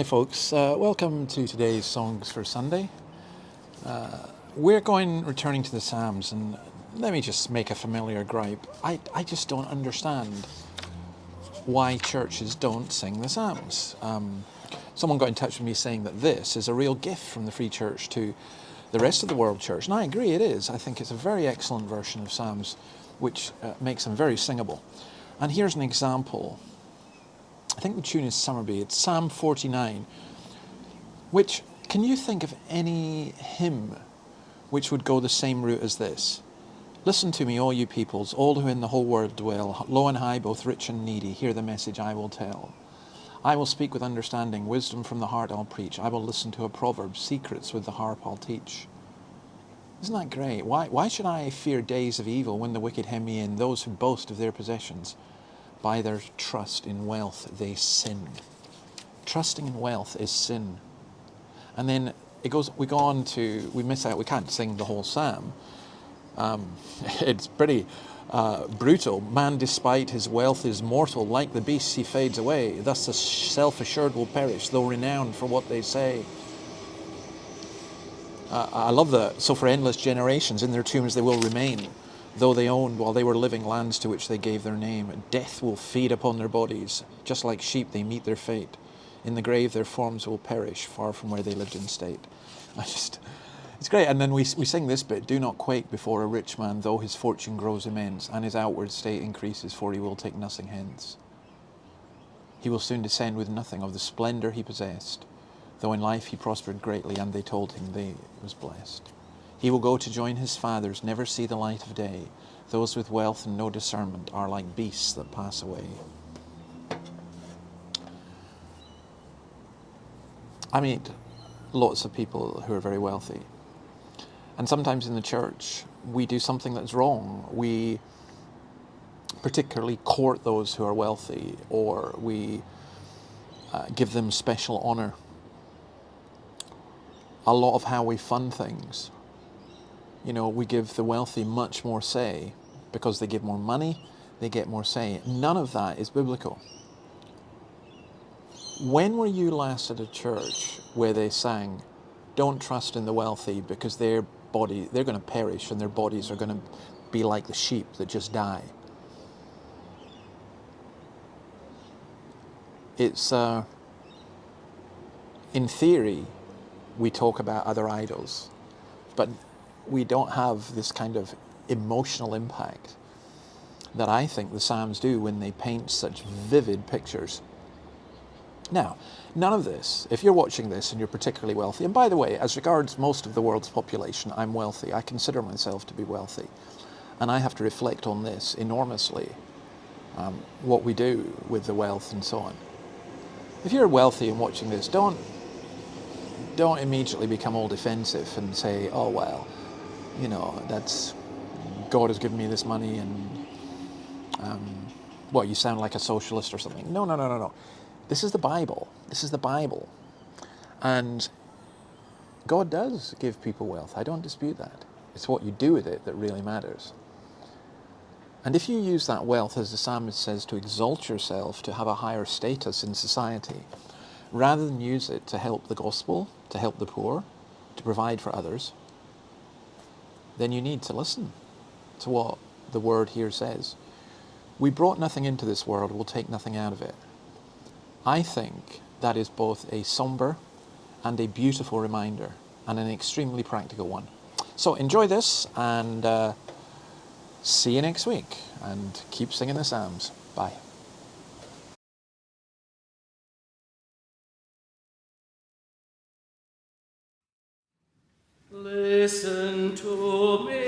Hi folks, welcome to today's Songs for Sunday. We're returning to the Psalms, and let me just make a familiar gripe. I just don't understand why churches don't sing the Psalms. Someone got in touch with me saying that this is a real gift from the Free Church to the rest of the world church, and I agree it is. I think it's a very excellent version of Psalms, which makes them very singable. And here's an example. I think the tune is Summerby. It's Psalm 49, which, can you think of any hymn which would go the same route as this? Listen to me, all you peoples, all who in the whole world dwell, low and high, both rich and needy, hear the message I will tell. I will speak with understanding, wisdom from the heart I'll preach. I will listen to a proverb, secrets with the harp I'll teach. Isn't that great? Why should I fear days of evil when the wicked hem me in, those who boast of their possessions? By their trust in wealth they sin. Trusting in wealth is sin. And then we go on to, we miss out, we can't sing the whole psalm. It's pretty brutal. Man, despite his wealth, is mortal. Like the beasts, he fades away. Thus the self-assured will perish, though renowned for what they say. I love that. So for endless generations, in their tombs they will remain, though they owned, while they were living, lands to which they gave their name. Death will feed upon their bodies. Just like sheep, they meet their fate. In the grave, their forms will perish, far from where they lived in state. It's great. And then we sing this bit: do not quake before a rich man, though his fortune grows immense, and his outward state increases, for he will take nothing hence. He will soon descend with nothing of the splendor he possessed, though in life he prospered greatly, and they told him he was blessed. He will go to join his fathers, never see the light of day. Those with wealth and no discernment are like beasts that pass away. I meet lots of people who are very wealthy. And sometimes in the church, we do something that's wrong. We particularly court those who are wealthy, or we give them special honor. A lot of how we fund things, we give the wealthy much more say because they give more money, they get more say. None of that is biblical. When were you last at a church where they sang, don't trust in the wealthy because they're going to perish and their bodies are going to be like the sheep that just die? It's, in theory, we talk about other idols, but we don't have this kind of emotional impact that I think the Psalms do when they paint such vivid pictures. Now, none of this, if you're watching this and you're particularly wealthy, and by the way, as regards most of the world's population, I'm wealthy. I consider myself to be wealthy. And I have to reflect on this enormously, what we do with the wealth and so on. If you're wealthy and watching this, don't immediately become all defensive and say, oh, well, that's, God has given me this money and, you sound like a socialist or something. No. This is the Bible. This is the Bible. And God does give people wealth. I don't dispute that. It's what you do with it that really matters. And if you use that wealth, as the psalmist says, to exalt yourself, to have a higher status in society, rather than use it to help the gospel, to help the poor, to provide for others, then you need to listen to what the word here says. We brought nothing into this world, we'll take nothing out of it. I think that is both a somber and a beautiful reminder, and an extremely practical one. So enjoy this, and see you next week, and keep singing the Psalms. Bye. Listen to me.